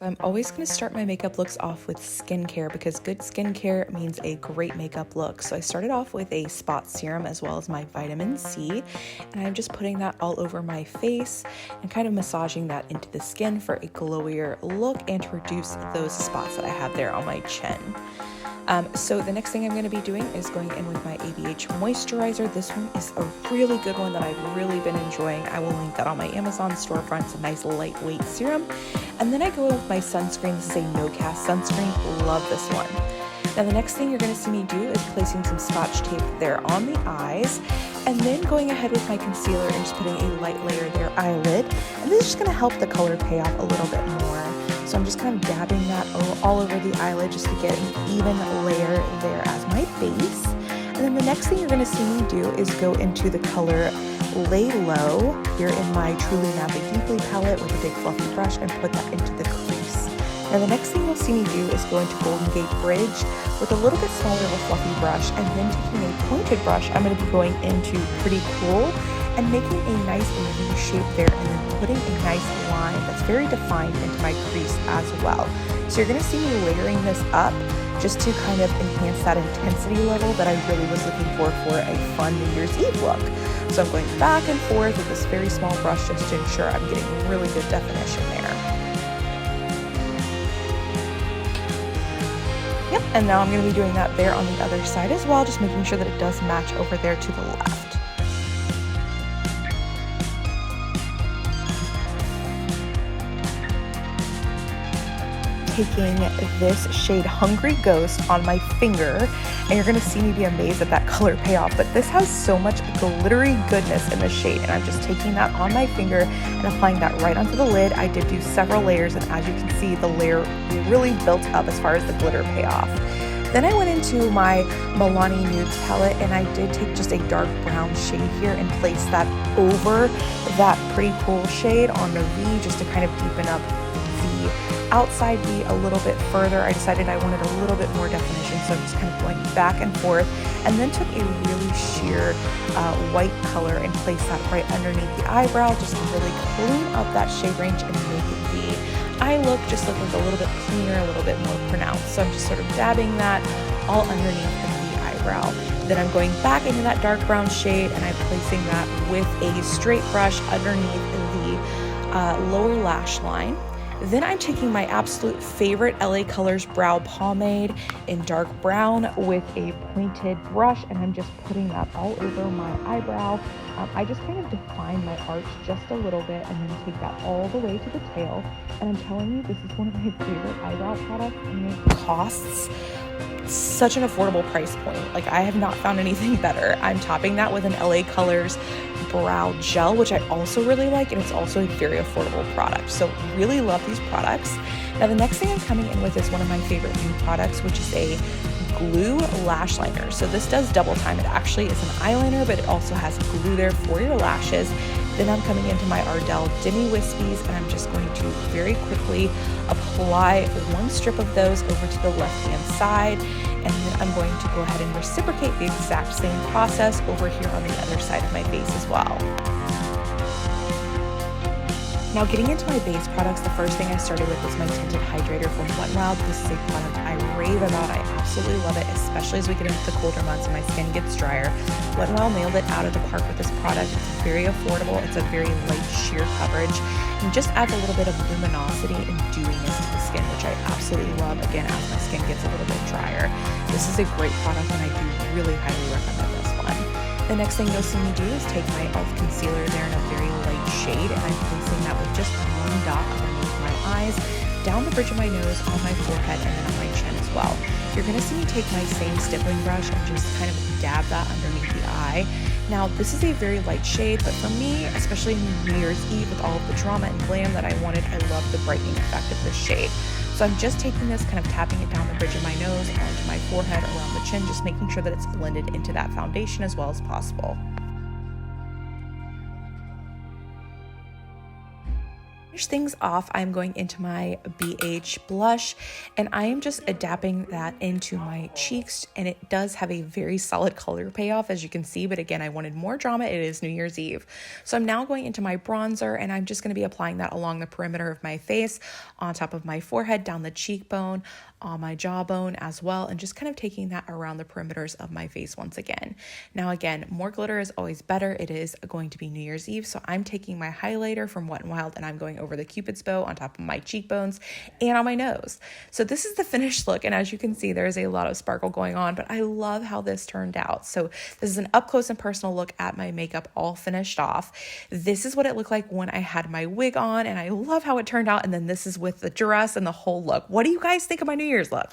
I'm always going to start my makeup looks off with skincare because good skincare means a great makeup look. So I started off with a spot serum as well as my vitamin C, and I'm just putting that all over my face and kind of massaging that into the skin for a glowier look and to reduce those spots that I have there on my chin. So the next thing I'm going to be doing is going in with my ABH moisturizer. This one is a really good one that I've really been enjoying. I will link that on my Amazon storefront. It's a nice lightweight serum. And then I go in with my sunscreen. This is a no-cast sunscreen. Love this one. Now the next thing you're going to see me do is placing some Scotch tape there on the eyes, and then going ahead with my concealer and just putting a light layer there, eyelid. And this is just going to help the color pay off a little bit more. So I'm just kind of dabbing that all over the eyelid just to get an even layer there as my base. And then the next thing you're going to see me do is go into the color Lay Low here in my Truly Nappy Deeply palette with a big fluffy brush and put that into the crease. Now the next thing you'll see me do is go into Golden Gate Bridge with a little bit smaller of a fluffy brush, and then taking a pointed brush, I'm going to be going into Pretty Cool and making a nice V shape there, and then putting a nice line that's very defined into my crease as well. So you're going to see me layering this up just to kind of enhance that intensity level that I really was looking for a fun New Year's Eve look. So I'm going back and forth with this very small brush just to ensure I'm getting really good definition there. Yep, and now I'm going to be doing that there on the other side as well, just making sure that it does match over there to the left. Taking this shade Hungry Ghost on my finger, and you're going to see me be amazed at that color payoff, but this has so much glittery goodness in the shade, and I'm just taking that on my finger and applying that right onto the lid. I did do several layers, and as you can see, the layer really built up as far as the glitter payoff. Then I went into my Milani Nudes palette, and I did take just a dark brown shade here and place that over that Pretty Cool shade on the V just to kind of deepen up the outside V a little bit further. I decided I wanted a little bit more definition, so I'm just kind of going back and forth, and then took a really sheer white color and placed that right underneath the eyebrow just to really clean up that shade range and make the eye look just look like a little bit cleaner, a little bit more pronounced. So I'm just sort of dabbing that all underneath the eyebrow. Then I'm going back into that dark brown shade, and I'm placing that with a straight brush underneath the lower lash line. Then I'm taking my absolute favorite LA Colors brow pomade in dark brown with a pointed brush, and I'm just putting that all over my eyebrow. I just kind of define my arch just a little bit and then take that all the way to the tail. And I'm telling you, this is one of my favorite eyebrow products, and it costs such an affordable price point. Like, I have not found anything better. I'm topping that with an LA Colors brow gel, which I also really like, and it's also a very affordable product. So really love these products. Now the next thing I'm coming in with is one of my favorite new products, which is a glue lash liner. So this does double time. It actually is an eyeliner, but it also has glue there for your lashes. Then I'm coming into my Ardell Demi Wispies, and I'm just going to very quickly apply one strip of those over to the left-hand side, and then I'm going to go ahead and reciprocate the exact same process over here on the other side of my face as well. Now getting into my base products, the first thing I started with was my tinted hydrator from Wet n Wild. This is a product I rave about. I absolutely love it, especially as we get into the colder months and my skin gets drier. Wet n Wild nailed it out of the park with this product. It's very affordable. It's a very light sheer coverage and just adds a little bit of luminosity and dewiness to the skin, which I absolutely love, again, as my skin gets a little bit drier. This is a great product, and I do really highly recommend this one. The next thing you'll see me do is take my e.l.f. concealer there in a very light shade, and I'm placing that with just one dot underneath my eyes, down the bridge of my nose, on my forehead, and then on my chin as well. You're going to see me take my same stippling brush and just kind of dab that underneath the eye. Now this is a very light shade, but for me, especially in New Year's Eve with all of the drama and glam that I wanted, I love the brightening effect of this shade. So I'm just taking this, kind of tapping it down the bridge of my nose, onto my forehead, around the chin, just making sure that it's blended into that foundation as well as possible. finish things off, I'm going into my BH blush, and I am just adapting that into my cheeks, and it does have a very solid color payoff, as you can see, but again, I wanted more drama. It is New Year's Eve. So I'm now going into my bronzer, and I'm just going to be applying that along the perimeter of my face, on top of my forehead, down the cheekbone, on my jawbone as well, and just kind of taking that around the perimeters of my face once again. Now again, more glitter is always better. It is going to be New Year's Eve, so I'm taking my highlighter from Wet n Wild and I'm going over the Cupid's bow on top of my cheekbones and on my nose. So this is the finished look, and as you can see, there's a lot of sparkle going on, but I love how this turned out. So this is an up close and personal look at my makeup all finished off. This is what it looked like when I had my wig on, and I love how it turned out. And then this is with the dress and the whole look. What do you guys think of my New Year's look?